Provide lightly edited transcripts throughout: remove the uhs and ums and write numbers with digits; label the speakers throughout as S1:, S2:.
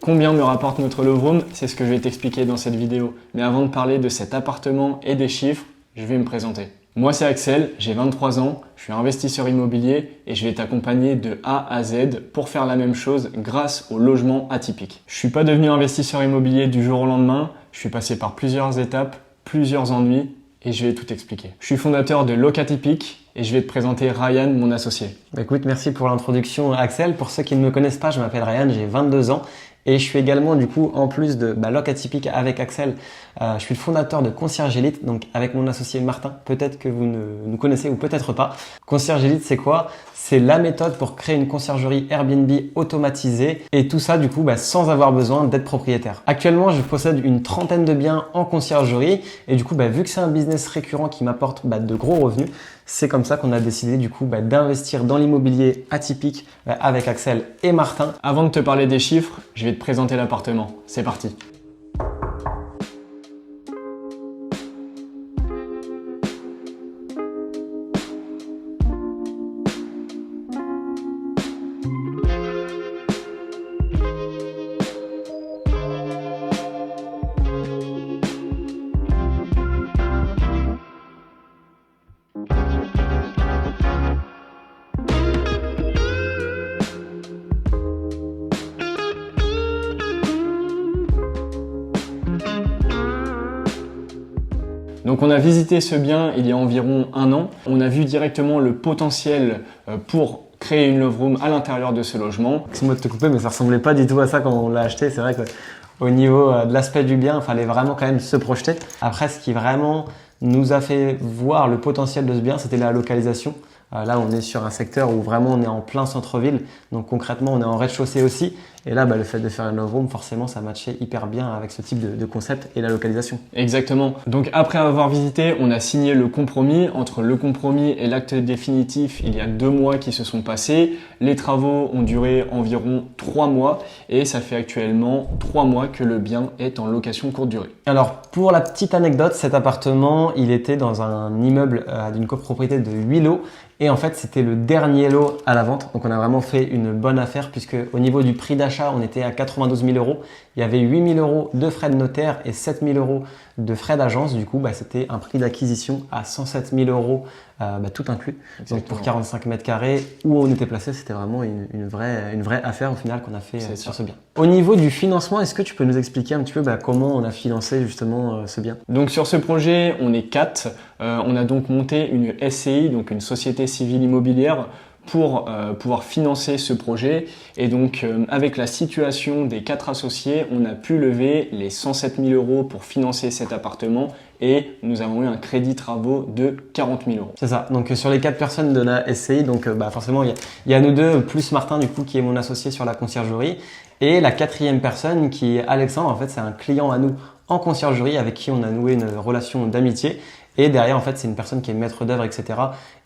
S1: Combien me rapporte notre love room? C'est ce que je vais t'expliquer dans cette vidéo. Mais avant de parler de cet appartement et des chiffres, je vais me présenter. Moi c'est Axel, j'ai 23 ans, je suis investisseur immobilier et je vais t'accompagner de A à Z pour faire la même chose grâce au logement atypique. Je suis pas devenu investisseur immobilier du jour au lendemain, je suis passé par plusieurs étapes, plusieurs ennuis et je vais tout expliquer. Je suis fondateur de Locatypique et je vais te présenter Ryan, mon associé.
S2: Écoute, merci pour l'introduction Axel. Pour ceux qui ne me connaissent pas, je m'appelle Ryan, j'ai 22 ans. Et je suis également, du coup, en plus de Locatypique avec Axel, je suis le fondateur de Concierge Elite, donc avec mon associé Martin. Peut-être que vous nous connaissez ou peut-être pas. Concierge Elite, c'est quoi? C'est la méthode pour créer une conciergerie Airbnb automatisée et tout ça, du coup, sans avoir besoin d'être propriétaire. Actuellement, je possède une trentaine de biens en conciergerie et du coup, vu que c'est un business récurrent qui m'apporte de gros revenus, c'est comme ça qu'on a décidé du coup d'investir dans l'immobilier atypique avec Axel et Martin.
S1: Avant de te parler des chiffres, je vais te présenter l'appartement. C'est parti. Donc on a visité ce bien il y a environ 1 an. On a vu directement le potentiel pour créer une love room à l'intérieur de ce logement.
S2: Excuse-moi de te couper, mais ça ressemblait pas du tout à ça quand on l'a acheté. C'est vrai qu'au niveau de l'aspect du bien, il fallait vraiment quand même se projeter. Après, ce qui vraiment nous a fait voir le potentiel de ce bien, c'était la localisation. Là, on est sur un secteur où vraiment on est en plein centre-ville. Donc concrètement, on est en rez-de-chaussée aussi. Et là, le fait de faire une love room, forcément, ça matchait hyper bien avec ce type de concept et la localisation.
S1: Exactement. Donc après avoir visité, on a signé le compromis. Entre le compromis et l'acte définitif, il y a 2 mois qui se sont passés. Les travaux ont duré environ 3 mois et ça fait actuellement 3 mois que le bien est en location courte durée.
S2: Alors, pour la petite anecdote, cet appartement, il était dans un immeuble d'une copropriété de 8 lots. Et en fait, c'était le dernier lot à la vente. Donc, on a vraiment fait une bonne affaire puisque au niveau du prix d'achat, on était à 92 000 €. Il y avait 8 000 € de frais de notaire et 7 000 € de frais d'agence. Du coup, c'était un prix d'acquisition à 107 000 € tout inclus.
S1: Exactement.
S2: Donc, pour 45 mètres carrés, où on était placé, c'était vraiment une vraie affaire au final qu'on a fait sur ce bien. Au niveau du financement, est-ce que tu peux nous expliquer un petit peu comment on a financé justement ce bien?
S1: Donc sur ce projet, on est 4. On a donc monté une SCI, donc une société civile immobilière, pour pouvoir financer ce projet. Et donc avec la situation des 4 associés, on a pu lever les 107 000 € pour financer cet appartement et nous avons eu un crédit travaux de 40 000 €.
S2: C'est ça. Donc sur les 4 personnes de la SCI, donc forcément il y a nous deux plus Martin du coup qui est mon associé sur la conciergerie et la 4e personne qui est Alexandre. En fait, c'est un client à nous en conciergerie avec qui on a noué une relation d'amitié. Et derrière, en fait, c'est une personne qui est maître d'œuvre, etc.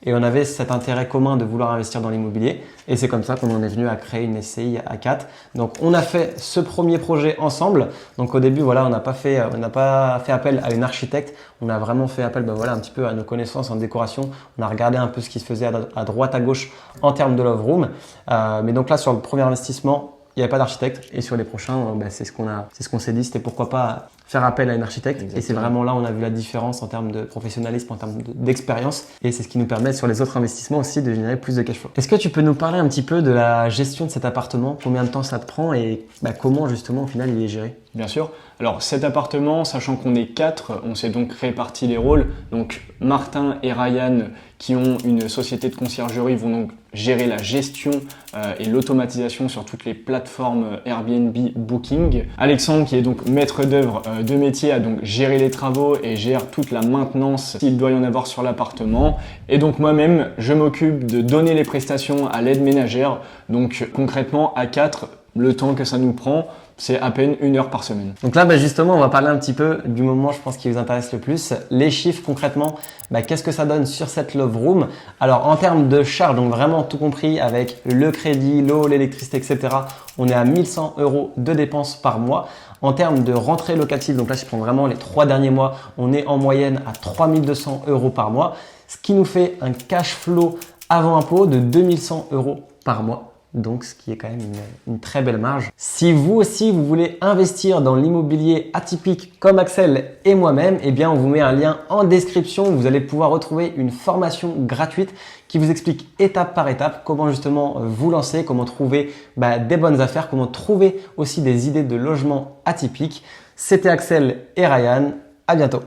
S2: Et on avait cet intérêt commun de vouloir investir dans l'immobilier. Et c'est comme ça qu'on en est venu à créer une SCI à 4. Donc, on a fait ce premier projet ensemble. Donc, au début, on n'a pas fait appel à une architecte. On a vraiment fait appel, un petit peu à nos connaissances en décoration. On a regardé un peu ce qui se faisait à droite, à gauche en termes de love room. Mais donc là, sur le premier investissement, il n'y avait pas d'architecte. Et sur les prochains, c'est ce qu'on s'est dit, c'était pourquoi pas faire appel à une architecte. Exactement. Et c'est vraiment là où on a vu la différence en termes de professionnalisme, en termes d'expérience. Et c'est ce qui nous permet sur les autres investissements aussi de générer plus de cash flow. Est-ce que tu peux nous parler un petit peu de la gestion de cet appartement? Combien de temps ça te prend et comment justement au final il est géré?
S1: Bien sûr. Alors cet appartement, sachant qu'on est 4, on s'est donc réparti les rôles. Donc Martin et Ryan, qui ont une société de conciergerie, vont donc gérer la gestion et l'automatisation sur toutes les plateformes Airbnb Booking. Alexandre, qui est donc maître d'œuvre de métier, a donc géré les travaux et gère toute la maintenance s'il doit y en avoir sur l'appartement. Et donc moi-même, je m'occupe de donner les prestations à l'aide ménagère. Donc concrètement, à 4, le temps que ça nous prend, c'est à peine 1 heure par semaine.
S2: Donc là, justement, on va parler un petit peu du moment, je pense, qui vous intéresse le plus. Les chiffres, concrètement, qu'est-ce que ça donne sur cette love room? Alors, en termes de charges, donc vraiment tout compris avec le crédit, l'eau, l'électricité, etc., on est à 1 100 € de dépenses par mois. En termes de rentrée locative, donc là, je prends vraiment les 3 derniers mois, on est en moyenne à 3 200 € par mois, ce qui nous fait un cash flow avant impôt de 2 100 € par mois. Donc, ce qui est quand même une très belle marge. Si vous aussi, vous voulez investir dans l'immobilier atypique comme Axel et moi-même, eh bien, on vous met un lien en description. Vous allez pouvoir retrouver une formation gratuite qui vous explique étape par étape comment justement vous lancer, comment trouver des bonnes affaires, comment trouver aussi des idées de logement atypiques. C'était Axel et Ryan. À bientôt.